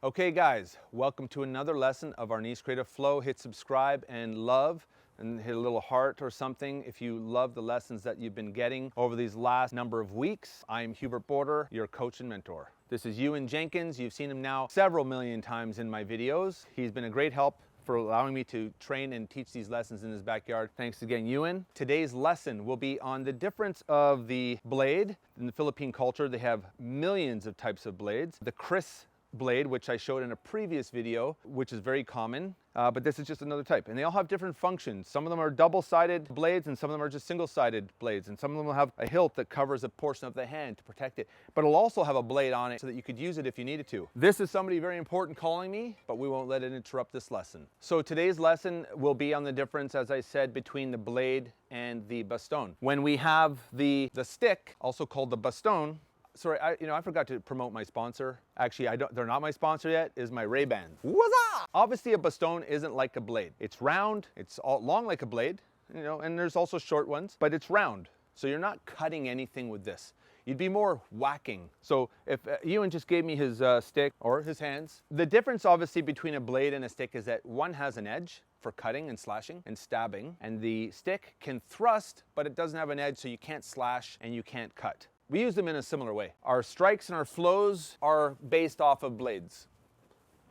Okay guys, welcome to another lesson of Arnis Creative Flow. Hit subscribe and love and hit a little heart or something if you love the lessons that you've been getting over these last number of weeks. I'm Hubert Border, your coach and mentor. This is Ewan Jenkins. You've seen him now several million times in my videos. He's been a great help for allowing me to train and teach these lessons in his backyard. Thanks again, Ewan. Today's lesson will be on the difference of the blade. In the Philippine culture, they have millions of types of blades. The Chris blade, which I showed in a previous video, which is very common, but this is just another type. And they all have different functions. Some of them are double-sided blades and some of them are just single-sided blades. And some of them will have a hilt that covers a portion of the hand to protect it. But it'll also have a blade on it so that you could use it if you needed to. This is somebody very important calling me, but we won't let it interrupt this lesson. So today's lesson will be on the difference, as I said, between the blade and the baston. When we have the stick, also called the baston, sorry, I forgot to promote my sponsor. Actually, they're not my sponsor yet, is my Ray-Bans. What's up? Obviously, a baston isn't like a blade. It's round, it's all long like a blade, and there's also short ones, but it's round. So you're not cutting anything with this. You'd be more whacking. So if Ewan just gave me his stick or his hands, the difference obviously between a blade and a stick is that one has an edge for cutting and slashing and stabbing, and the stick can thrust, but it doesn't have an edge, so you can't slash and you can't cut. We use them in a similar way. Our strikes and our flows are based off of blades,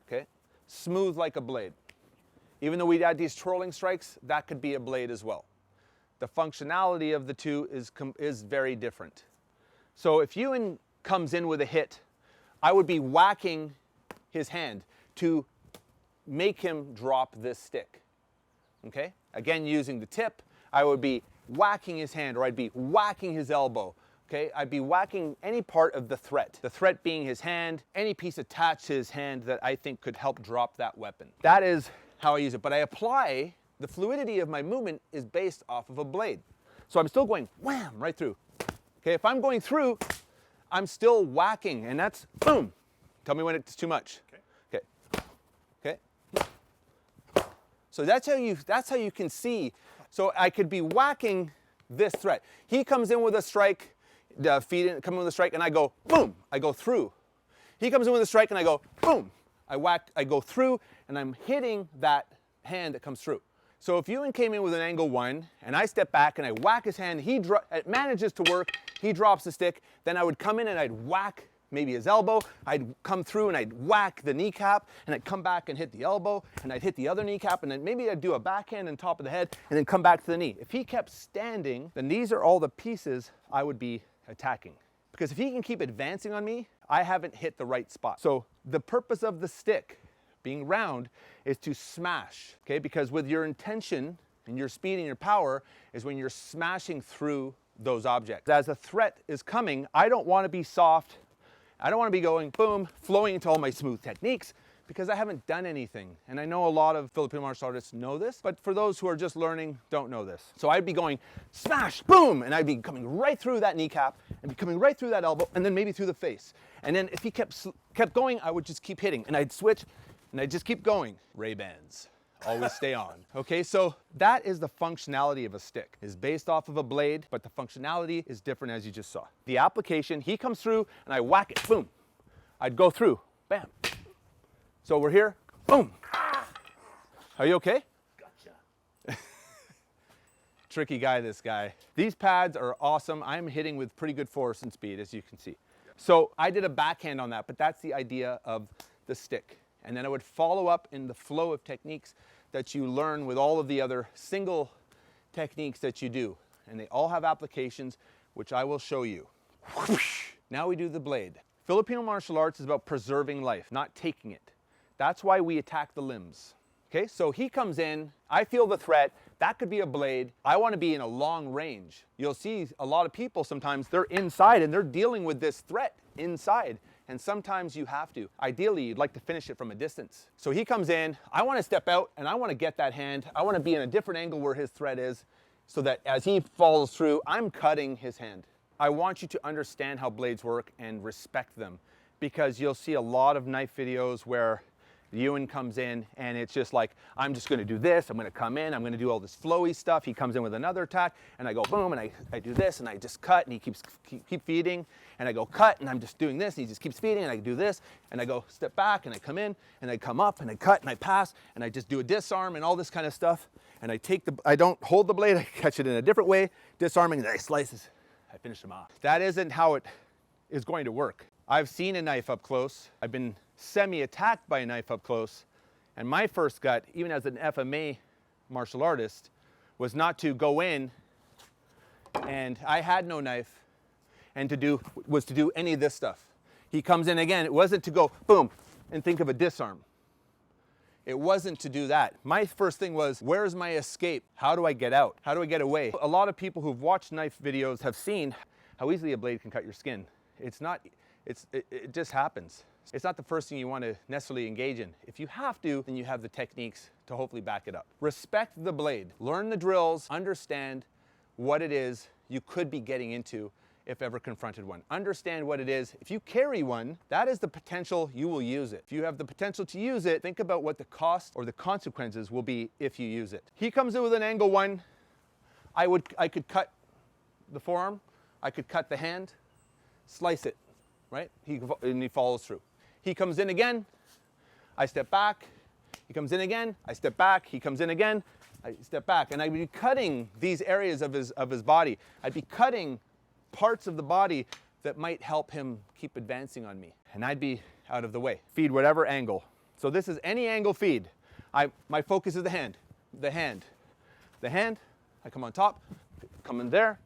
okay? Smooth like a blade. Even though we'd add these trolling strikes, that could be a blade as well. The functionality of the two is very different. So if Ewan comes in with a hit, I would be whacking his hand to make him drop this stick, okay? Again, using the tip, I would be whacking his hand, or I'd be whacking his elbow. Okay, I'd be whacking any part of the threat being his hand, any piece attached to his hand that I think could help drop that weapon. That is how I use it, but I apply, the fluidity of my movement is based off of a blade. So I'm still going wham, right through. Okay, if I'm going through, I'm still whacking, and that's boom. Tell me when it's too much. Okay. Okay. So that's how you can see. So I could be whacking this threat. He comes in with a strike, the feet come in with a strike, and I go boom, I go through. He comes in with a strike and I go boom, I whack, I go through, and I'm hitting that hand that comes through. So if Ewan came in with an angle one and I step back and I whack his hand, it manages to work, he drops the stick, then I would come in and I'd whack maybe his elbow, I'd come through and I'd whack the kneecap, and I'd come back and hit the elbow, and I'd hit the other kneecap, and then maybe I'd do a backhand on top of the head, and then come back to the knee. If he kept standing, then these are all the pieces I would be attacking. Because if he can keep advancing on me, I haven't hit the right spot. So the purpose of the stick being round is to smash, okay? Because with your intention and your speed and your power is when you're smashing through those objects. As a threat is coming, I don't want to be soft. I don't want to be going boom, flowing into all my smooth techniques, because I haven't done anything. And I know a lot of Filipino martial artists know this, but for those who are just learning, don't know this. So I'd be going smash, boom, and I'd be coming right through that kneecap, and be coming right through that elbow, and then maybe through the face. And then if he kept going, I would just keep hitting, and I'd switch, and I'd just keep going. Ray-Bans. Always stay on. Okay, so that is the functionality of a stick. It's based off of a blade, but the functionality is different, as you just saw. The application, he comes through and I whack it, boom. I'd go through, bam. So we're here, boom. Are you okay? Gotcha. Tricky guy, this guy. These pads are awesome. I'm hitting with pretty good force and speed, as you can see. So I did a backhand on that, but that's the idea of the stick. And then I would follow up in the flow of techniques that you learn with all of the other single techniques that you do. And they all have applications, which I will show you. Whoosh. Now we do the blade. Filipino martial arts is about preserving life, not taking it. That's why we attack the limbs. Okay, so he comes in, I feel the threat, that could be a blade. I want to be in a long range. You'll see a lot of people sometimes, they're inside and they're dealing with this threat inside. And sometimes you have to. Ideally, you'd like to finish it from a distance. So he comes in, I want to step out and I want to get that hand. I want to be in a different angle where his threat is, so that as he follows through, I'm cutting his hand. I want you to understand how blades work and respect them, because you'll see a lot of knife videos where Ewan comes in and it's just like, I'm just gonna do this, I'm gonna come in, I'm gonna do all this flowy stuff. He comes in with another attack and I go boom, and I do this and I just cut, and he keep feeding, and I go cut and I'm just doing this and he just keeps feeding, and I do this and I go step back and I come in and I come up and I cut and I pass and I just do a disarm and all this kind of stuff. And I don't hold the blade, I catch it in a different way, disarming, and I slices, I finish him off. That isn't how it is going to work. I've seen a knife up close. I've been semi-attacked by a knife up close. And my first gut, even as an FMA martial artist, was not to go in, and I had no knife, and to do any of this stuff. He comes in again. It wasn't to go boom and think of a disarm. It wasn't to do that. My first thing was, where's my escape? How do I get out? How do I get away? A lot of people who've watched knife videos have seen how easily a blade can cut your skin. It just happens. It's not the first thing you want to necessarily engage in. If you have to, then you have the techniques to hopefully back it up. Respect the blade. Learn the drills. Understand what it is you could be getting into if ever confronted one. Understand what it is. If you carry one, that is the potential you will use it. If you have the potential to use it, think about what the cost or the consequences will be if you use it. He comes in with an angle one. I could cut the forearm. I could cut the hand, slice it, right? And he follows through. He comes in again, I step back. He comes in again, I step back. He comes in again, I step back. And I'd be cutting these areas of his body. I'd be cutting parts of the body that might help him keep advancing on me. And I'd be out of the way. Feed whatever angle. So this is any angle feed. My focus is the hand. The hand. The hand, I come on top, come in there,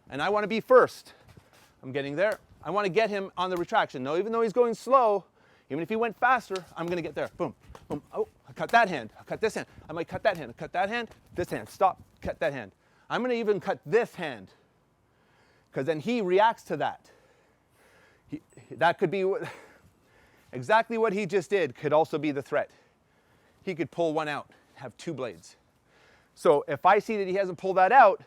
and I want to be first. I'm getting there. I want to get him on the retraction. Now, even though he's going slow, even if he went faster, I'm going to get there. Boom, boom. Oh, I cut that hand. I cut this hand. I might cut that hand. I cut that hand. This hand. Stop. Cut that hand. I'm going to even cut this hand, because then he reacts to that. That could be exactly what he just did. Could also be the threat. He could pull one out, have two blades. So if I see that he hasn't pulled that out,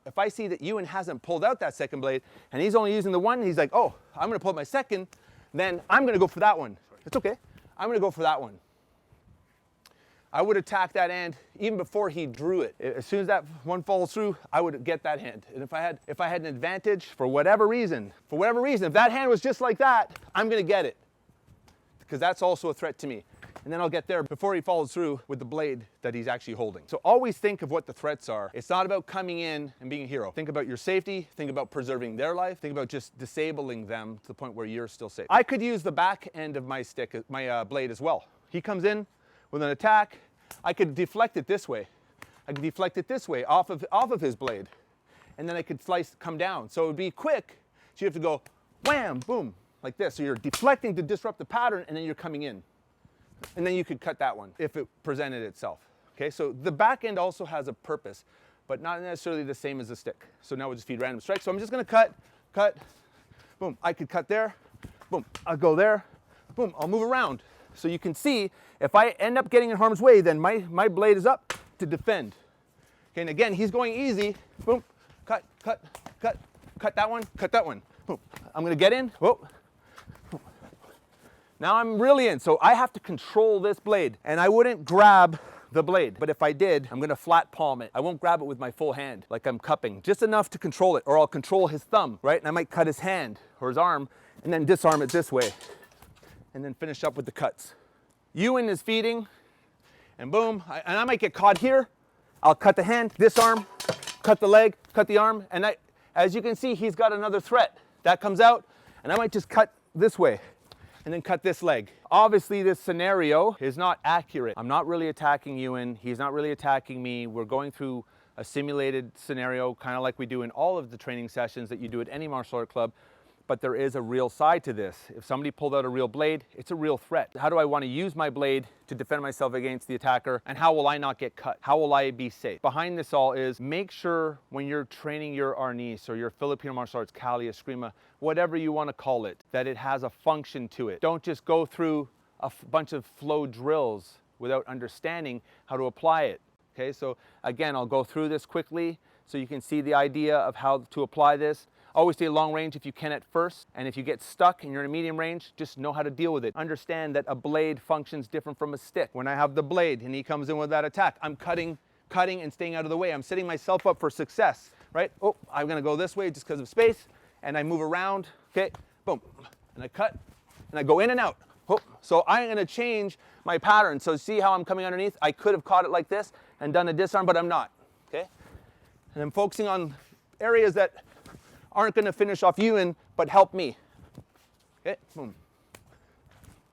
if I see that Ewan hasn't pulled out that second blade and he's only using the one, he's like, oh, I'm going to pull out my second, then I'm going to go for that one. It's okay. I'm going to go for that one. I would attack that hand even before he drew it. As soon as that one falls through, I would get that hand. And if I had an advantage for whatever reason, if that hand was just like that, I'm going to get it, because that's also a threat to me. And then I'll get there before he follows through with the blade that he's actually holding. So always think of what the threats are. It's not about coming in and being a hero. Think about your safety, think about preserving their life, think about just disabling them to the point where you're still safe. I could use the back end of my blade as well. He comes in with an attack. I could deflect it this way. I could deflect it this way off of his blade. And then I could come down. So it would be quick. So you have to go wham, boom, like this. So you're deflecting to disrupt the pattern, and then you're coming in. And then you could cut that one if it presented itself. Okay, so the back end also has a purpose, but not necessarily the same as the stick. So now we'll just feed random strikes. So I'm just going to cut, boom. I could cut there, boom. I'll go there, boom. I'll move around. So you can see if I end up getting in harm's way, then my blade is up to defend. Okay, and again, he's going easy. Boom, cut that one, boom. I'm going to get in, whoa. Now I'm really in, so I have to control this blade, and I wouldn't grab the blade, but if I did, I'm gonna flat palm it. I won't grab it with my full hand, like I'm cupping, just enough to control it, or I'll control his thumb, right? And I might cut his hand or his arm, and then disarm it this way, and then finish up with the cuts. Ewan is feeding, and boom, and I might get caught here. I'll cut the hand, disarm, cut the leg, cut the arm, and as you can see, he's got another threat. That comes out, and I might just cut this way, and then cut this leg. Obviously, this scenario is not accurate. I'm not really attacking Ewan. He's not really attacking me. We're going through a simulated scenario, kind of like we do in all of the training sessions that you do at any martial art club. But there is a real side to this. If somebody pulled out a real blade, it's a real threat. How do I want to use my blade to defend myself against the attacker? And how will I not get cut? How will I be safe? Behind this all is, make sure when you're training your Arnis or your Filipino Martial Arts, Kali, Escrima, whatever you want to call it, that it has a function to it. Don't just go through a bunch of flow drills without understanding how to apply it. Okay, so again, I'll go through this quickly so you can see the idea of how to apply this. Always stay long range if you can at first, and if you get stuck and you're in a medium range, just know how to deal with it. Understand that a blade functions different from a stick. When I have the blade and he comes in with that attack, I'm cutting and staying out of the way. I'm setting myself up for success, right? Oh, I'm gonna go this way just because of space, and I move around, okay, boom, and I cut, and I go in and out. Oh, so I'm gonna change my pattern. So see how I'm coming underneath? I could have caught it like this and done a disarm, but I'm not, okay? And I'm focusing on areas that aren't gonna finish off Ewan, but help me, okay, boom.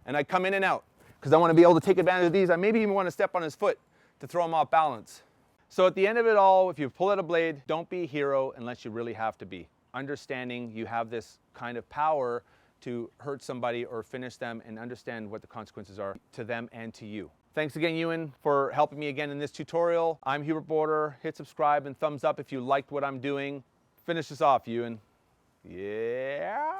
And I come in and out, because I wanna be able to take advantage of these. I maybe even wanna step on his foot to throw him off balance. So at the end of it all, if you pull out a blade, don't be a hero unless you really have to be. Understanding you have this kind of power to hurt somebody or finish them, and understand what the consequences are to them and to you. Thanks again, Ewan, for helping me again in this tutorial. I'm Hubert Border. Hit subscribe and thumbs up if you liked what I'm doing. Finish this off, Ewan. Yeah.